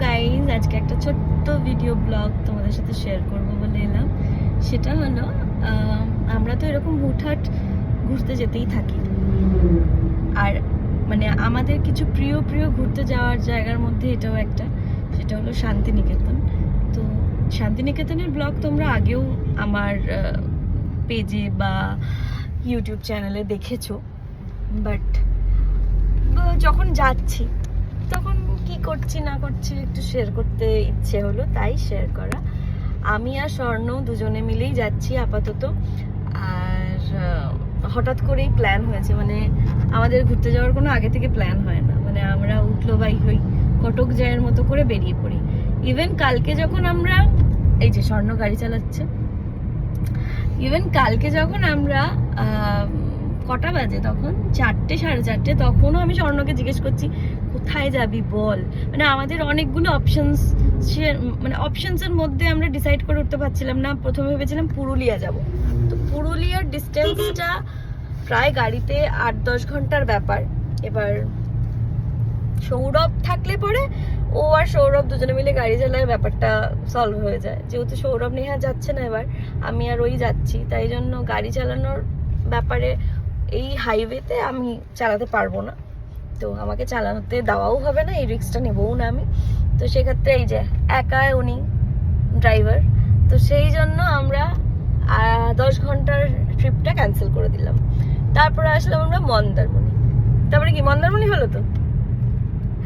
Guys, আজকে একটা ছোট্ট ভিডিও ব্লগ তোমাদের সাথে শেয়ার করবো বলে এলাম। সেটা হলো আমরা তো এরকম হুটহাট ঘুরতে যেতেই থাকি, আর মানে আমাদের কিছু প্রিয় প্রিয় ঘুরতে যাওয়ার জায়গার মধ্যে এটাও একটা, সেটা হলো শান্তিনিকেতন। তো শান্তিনিকেতনের ব্লগ তোমরা আগেও আমার পেজে বা ইউটিউব চ্যানেলে দেখেছো, বাট যখন যাচ্ছি তখন কি করছি না করছি একটু শেয়ার করতে ইচ্ছে হলো, তাই শেয়ার করা। আমি আর স্বর্ণ দুজনে মিলেই যাচ্ছি আপাতত, আর হঠাৎ করেই প্ল্যান হয়েছে। মানে আমাদের ঘুরতে যাওয়ার কোনো আগে থেকে প্ল্যান হয় না, মানে আমরা উঠলো বাই হই, কটক জায়ের মতো করে বেরিয়ে পড়ি। ইভেন কালকে যখন আমরা, এই যে স্বর্ণ গাড়ি চালাচ্ছে, ইভেন কালকে যখন আমরা কটা বাজে তখন 4টে 4:30, তখনও আমি স্বর্ণকে জিজ্ঞেস করছি কোথায় যাবি বল। মানে আমাদের অনেকগুলো অপশনস, মানে অপশনসের মধ্যে আমরা ডিসাইড করে উঠতে পারছিলাম না। প্রথমে ভেবেছিলাম পুরুলিয়া যাব, তো পুরুলিয়ার ডিস্টেন্সটা প্রায় গাড়িতে 8-10 ঘন্টার ব্যাপার। এবার সৌরভ থাকলে পরে ও আর সৌরভ দুজনে মিলে গাড়ি চালায়, ব্যাপারটা সলভ হয়ে যায়। যেহেতু সৌরভ নেহা যাচ্ছে না, এবার আমি আর ওই যাচ্ছি, তাই জন্য গাড়ি চালানোর ব্যাপারে এই হাইওয়েতে আমি চালাতে পারবো না, তো আমাকে চালানোতে দেওয়াও হবে না, এই রিস্কটা নেবও না আমি। তো সেক্ষেত্রে এই যে একা উনি ড্রাইভার, তো সেই জন্য আমরা 10 ঘন্টার ট্রিপটা ক্যান্সেল করে দিলাম। তারপরে আসলাম আমরা মন্দারমণি। তারপরে কি মন্দারমণি হলো তো?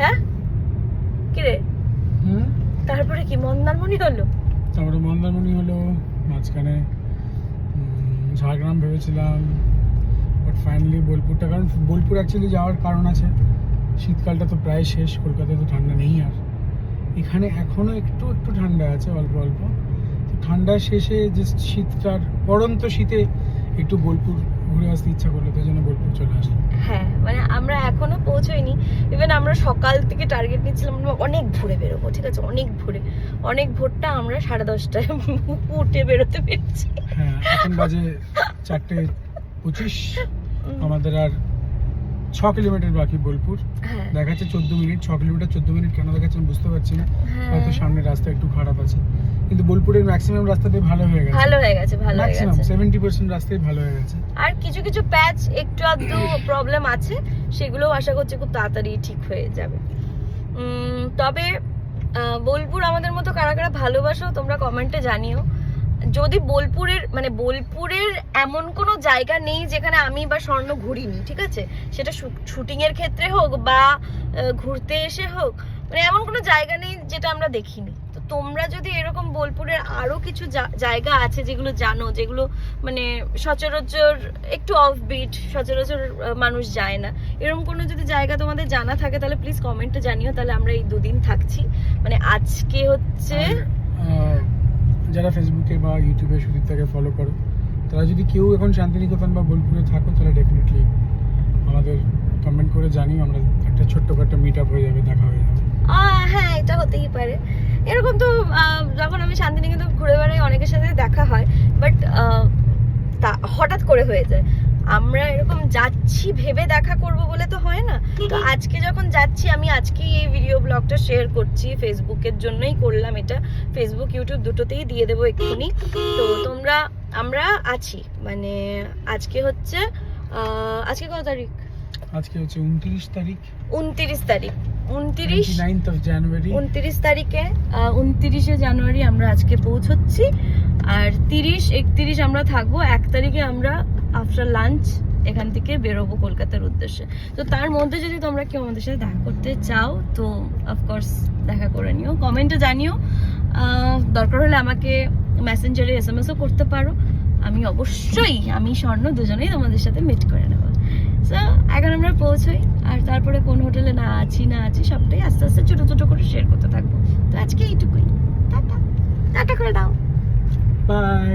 হ্যাঁ কিরে, তারপরে কি মন্দারমণি হলো? তারপরে মন্দারমণি হলো, মাঝখানে ঝাড়গ্রাম ভেবেছিলাম, বাট ফাইনালি বোলপুরটা, কারণ বোলপুর অ্যাকচুয়ালি যাওয়ার কারণ আছে, শীতকালটা তো প্রায় শেষ, কলকাতায় তো ঠান্ডা নেই আর, এখানে এখনো একটু একটু ঠান্ডা আছে অল্প অল্প। তো ঠান্ডার শেষে যে শীতটার পড়ন্ত শীতে একটু বোলপুর ঘুরে আসতে ইচ্ছা করলো, তাই জন্য বোলপুর চলে আসলাম। হ্যাঁ, মানে আমরা এখনো পৌঁছইনি। ইভেন আমরা সকাল থেকে টার্গেট নিচ্ছিলাম অনেক ভোরে বেরোবো, ঠিক আছে, অনেক ভোরটা আমরা 10:30টায় উঠে বেরোতে পেরেছি। হ্যাঁ, এখন বাজে 4:25, আমাদের আর 6 কিলোমিটার বাকি বোলপুর। দেখাচ্ছে 14 মিনিট, 6 কিলোমিটার 14 মিনিট কেন দেখাচ্ছে আমি বুঝতে পারছি না, হয়তো সামনে রাস্তা একটু খারাপ আছে, কিন্তু বোলপুরের ম্যাক্সিমাম রাস্তাটাই ভালো হয়ে গেছে। ম্যাক্সিমাম 70% রাস্তাই ভালো হয়ে গেছে। আর কিছু কিছু প্যাচ একটু আধটু প্রবলেম আছে, সেগুলো আশা করছি খুব তাড়াতাড়ি ঠিক হয়ে যাবে। তবে বোলপুর আমাদের মতো কারা কারা ভালোবাসো তোমরা কমেন্টে জানিও। যদি বোলপুরের এমন কোনো জায়গা নেই যেখানে আমি বা স্বর্ণ ঘুরিনি, ঠিক আছে, সেটা শুটিং এর ক্ষেত্রে হোক বা ঘুরতে এসে হোক, মানে এমন কোনো জায়গা নেই যেটা আমরা দেখিনি। তো তোমরা যদি এরকম বোলপুরের আরো কিছু জায়গা আছে যেগুলো জানো, যেগুলো মানে সচরাচর একটু অফবিট, সচরাচর মানুষ যায় না, এরকম কোনো যদি জায়গা তোমাদের জানা থাকে তাহলে প্লিজ কমেন্টে জানিও। তাহলে আমরা এই 2 দিন থাকছি, মানে আজকে হচ্ছে, যারা ফেসবুকে বা ইউটিউবে সুদীপ্তাকে ফলো করো, তারা যদি কেউ এখন শান্তিনিকেতন বা বোলপুরে থাকো, তাহলে ডেফিনেটলি আমাদের কমেন্ট করে জানিও, আমরা একটা ছোট্টখাটো মিট আপ হয়ে যাবে, দেখা হয়ে যাবে। হ্যাঁ, এটা হতেই পারে। এরকম তো যখন আমি শান্তিনিকেতন ঘুরে বেড়াই অনেকের সাথে দেখা হয়, বাট হঠাৎ করে হয়ে যায়। আমরা এরকম যাচ্ছি ভেবে দেখা করব বলে তো হয় না। তো আজকে যখন যাচ্ছি, আমি আজকেই এই ভিডিও ব্লগটা শেয়ার করছি, ফেসবুকের জন্যই করলাম এটা, ফেসবুক ইউটিউব দুটোতেই দিয়ে দেবো এক্ষুনি। তো আমরা আছি, মানে আজকে হচ্ছে আজকে কত তারিখ? আজকে হচ্ছে 29 তারিখ। 29 তারিখ, 29 তারিখে 29শে জানুয়ারি আমরা আজকে পৌঁছচ্ছি, আর 30-31 আমরা থাকবো। 1 তারিখে আমরা আফটার লাঞ্চ এখান থেকে বেরোবো কলকাতার উদ্দেশ্যে। তো তার মধ্যে যদি তোমরা কেউ আমাদের সাথে দেখা করতে চাও, তো অফকোর্স দেখা করে নিও, কমেন্টে জানিও। দরকার হলে আমাকে মেসেঞ্জারে SMS-ও করতে পারো, আমি অবশ্যই, আমি স্বর্ণ দুজনেই তোমাদের সাথে মিট করে নেবো। সো এখন আমরা পৌঁছই, আর তারপরে কোন হোটেলে না আছি সবটাই আস্তে আস্তে ছোট ছোট করে শেয়ার করতে থাকবো। তো আজকে এইটুকুই, টাটা করে দাও, বাই।